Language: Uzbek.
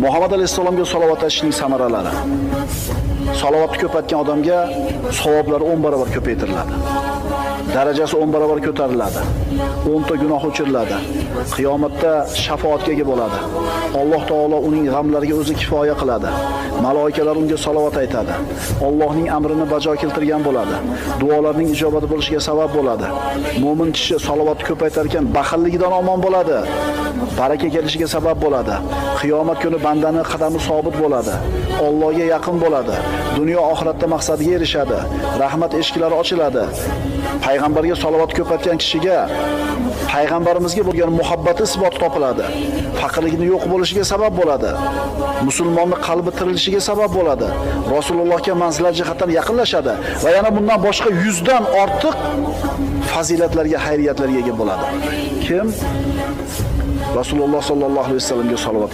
Muhammad alayhisalomga salovat aytishning samaralari. Salovatni ko'paytgan odamga savoblari 10 barobar ko'paytiriladi. Darajasi 10 barobar ko'tariladi. 10 ta gunoh o'chiriladi. Qiyomatda shafoatga ega bo'ladi. Alloh taolo uning g'amlariga o'zi kifoya qiladi. Maloikalar unga salovat aytadi. Allohning amrini bajo keltirgan bo'ladi. Duolarning ijobati bo'lishiga sabab bo'ladi. Mo'min kishi salovatni ko'paytar ekan baxilligidan omon bo'ladi. Baraka kelishiga sabab bo'ladi. Qiyomat kuni bandani qadami sobit bo'ladi. Allohga yaqin bo'ladi. Dunyo oxiratda maqsadiga erishadi. Rahmat eshiklari ochiladi. Payg'ambarga salovat ko'paytgan kishiga payg'ambarimizga bo'lgan muhabbati isboti topiladi. Faqirligini yo'q bo'lishiga sabab bo'ladi. Musulmonning qalbi tirilishiga sabab bo'ladi. Rasulullohga manzilat jihatdan yaqinlashadi va yana bundan boshqa 100 dan ortiq fazilatlarga, xayriyatlarga ega bo'ladi. Kim Rasululloh sallallohu alayhi vasallamga salovat